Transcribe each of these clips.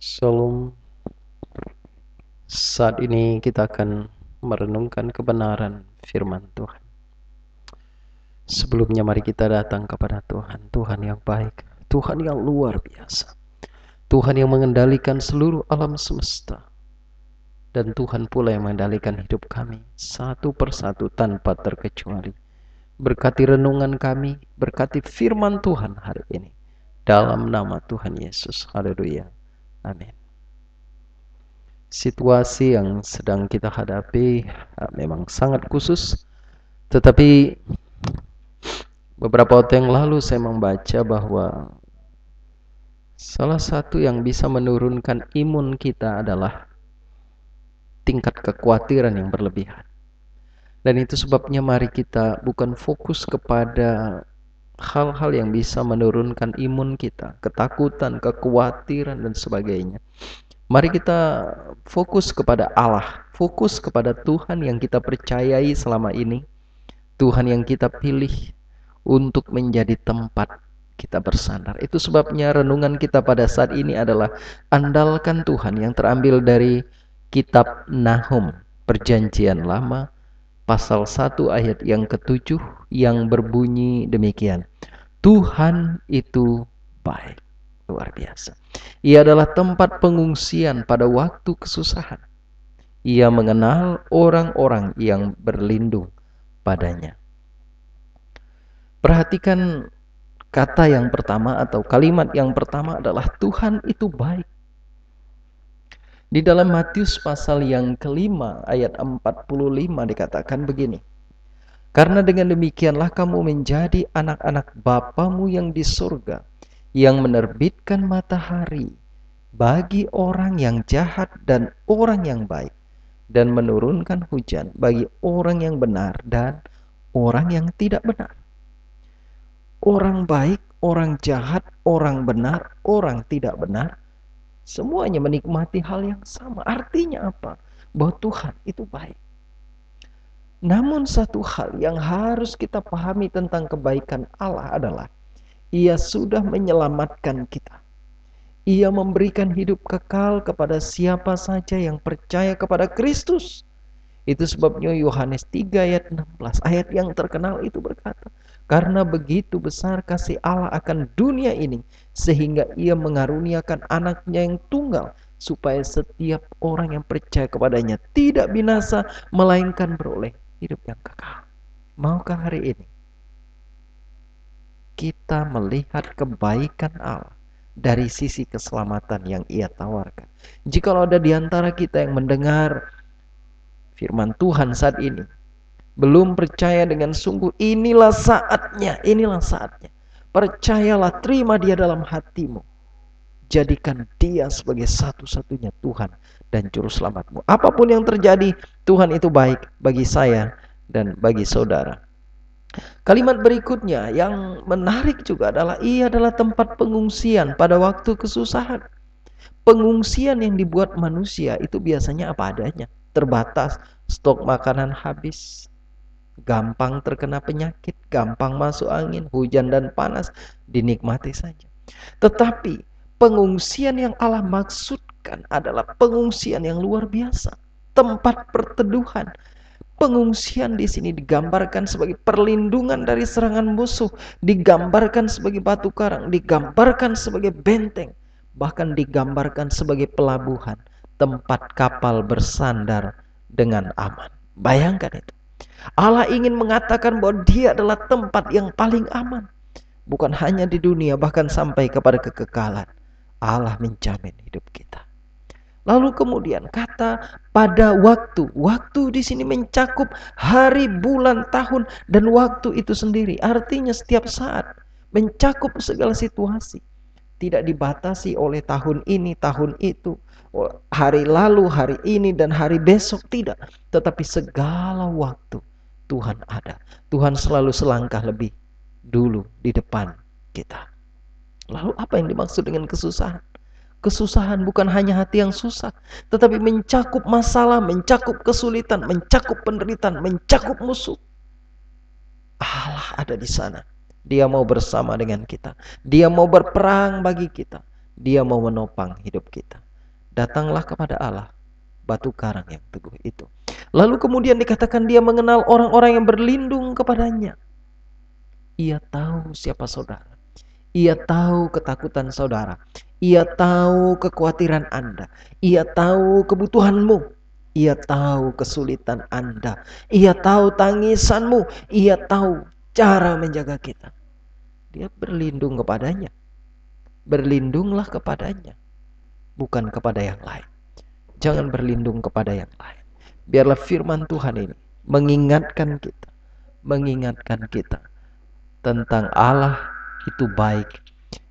Shalom. Saat ini kita akan merenungkan kebenaran firman Tuhan. Sebelumnya mari kita datang kepada Tuhan. Tuhan yang baik, Tuhan yang luar biasa, Tuhan yang mengendalikan seluruh alam semesta, dan Tuhan pula yang mengendalikan hidup kami satu persatu tanpa terkecuali. Berkati renungan kami, berkati firman Tuhan hari ini, dalam nama Tuhan Yesus. Haleluya. Amin. Situasi yang sedang kita hadapi memang sangat khusus, tetapi beberapa waktu yang lalu saya membaca bahwa salah satu yang bisa menurunkan imun kita adalah tingkat kekhawatiran yang berlebihan. Dan itu sebabnya mari kita bukan fokus kepada hal-hal yang bisa menurunkan imun kita, ketakutan, kekhawatiran, dan sebagainya. Mari kita fokus kepada Allah, fokus kepada Tuhan yang kita percayai selama ini, Tuhan yang kita pilih untuk menjadi tempat kita bersandar. Itu sebabnya renungan kita pada saat ini adalah andalkan Tuhan, yang terambil dari kitab Nahum, Perjanjian Lama, pasal 1 ayat yang ke-7 yang berbunyi demikian. Tuhan itu baik. Luar biasa. Ia adalah tempat pengungsian pada waktu kesusahan. Ia mengenal orang-orang yang berlindung padanya. Perhatikan kata yang pertama atau kalimat yang pertama adalah Tuhan itu baik. Di dalam Matius pasal yang kelima ayat 45 dikatakan begini. Karena dengan demikianlah kamu menjadi anak-anak Bapamu yang di surga, yang menerbitkan matahari bagi orang yang jahat dan orang yang baik, dan menurunkan hujan bagi orang yang benar dan orang yang tidak benar. Orang baik, orang jahat, orang benar, orang tidak benar, semuanya menikmati hal yang sama. Artinya apa? Bahwa Tuhan itu baik. Namun satu hal yang harus kita pahami tentang kebaikan Allah adalah Ia sudah menyelamatkan kita. Ia memberikan hidup kekal kepada siapa saja yang percaya kepada Kristus. Itu sebabnya Yohanes 3 ayat 16, ayat yang terkenal itu berkata, karena begitu besar kasih Allah akan dunia ini, sehingga Ia mengaruniakan anaknya yang tunggal, supaya setiap orang yang percaya kepadanya tidak binasa, melainkan beroleh hidup yang kekal. Maukah hari ini kita melihat kebaikan Allah dari sisi keselamatan yang Ia tawarkan? Jikalau ada di antara kita yang mendengar firman Tuhan saat ini, belum percaya dengan sungguh, inilah saatnya, inilah saatnya. Percayalah, terima Dia dalam hatimu. Jadikan Dia sebagai satu-satunya Tuhan dan Juru Selamatmu. Apapun yang terjadi, Tuhan itu baik bagi saya dan bagi saudara. Kalimat berikutnya yang menarik juga adalah Ia adalah tempat pengungsian pada waktu kesusahan. Pengungsian yang dibuat manusia itu biasanya apa adanya, terbatas, stok makanan habis, gampang terkena penyakit, gampang masuk angin, hujan dan panas, dinikmati saja. Tetapi pengungsian yang Allah maksudkan adalah pengungsian yang luar biasa, tempat perteduhan. Pengungsian di sini digambarkan sebagai perlindungan dari serangan musuh, digambarkan sebagai batu karang, digambarkan sebagai benteng, bahkan digambarkan sebagai pelabuhan, tempat kapal bersandar dengan aman. Bayangkan itu. Allah ingin mengatakan bahwa Dia adalah tempat yang paling aman. Bukan hanya di dunia, bahkan sampai kepada kekekalan. Allah menjamin hidup kita. Lalu kemudian kata pada waktu. Waktu di sini mencakup hari, bulan, tahun, dan waktu itu sendiri. Artinya setiap saat, mencakup segala situasi. Tidak dibatasi oleh tahun ini, tahun itu, hari lalu, hari ini, dan hari besok. Tidak. Tetapi segala waktu Tuhan ada. Tuhan selalu selangkah lebih dulu di depan kita. Lalu apa yang dimaksud dengan kesusahan? Kesusahan bukan hanya hati yang susah, tetapi mencakup masalah, mencakup kesulitan, mencakup penderitaan, mencakup musuh. Allah ada di sana. Dia mau bersama dengan kita. Dia mau berperang bagi kita. Dia mau menopang hidup kita. Datanglah kepada Allah, batu karang yang teguh itu. Lalu kemudian dikatakan dia mengenal orang-orang yang berlindung kepadanya. Ia tahu siapa saudara. Ia tahu ketakutan saudara. Ia tahu kekhawatiran Anda. Ia tahu kebutuhanmu. Ia tahu kesulitan Anda. Ia tahu tangisanmu. Ia tahu cara menjaga kita. Dia berlindung kepadanya. Berlindunglah kepadanya, bukan kepada yang lain. Jangan berlindung kepada yang lain. Biarlah firman Tuhan ini mengingatkan kita tentang Allah itu baik.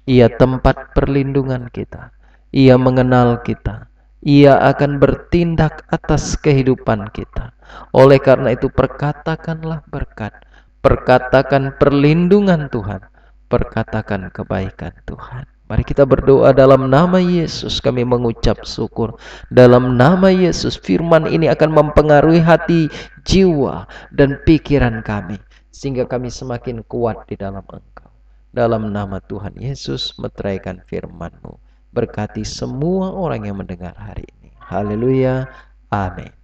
Ia tempat perlindungan kita. Ia mengenal kita. Ia akan bertindak atas kehidupan kita. Oleh karena itu perkatakanlah berkat. Perkatakan perlindungan Tuhan. Perkatakan kebaikan Tuhan. Mari kita berdoa dalam nama Yesus. Kami mengucap syukur. Dalam nama Yesus, firman ini akan mempengaruhi hati, jiwa, dan pikiran kami, sehingga kami semakin kuat di dalam Engkau. Dalam nama Tuhan Yesus, meteraikan firman-Mu. Berkati semua orang yang mendengar hari ini. Haleluya. Amin.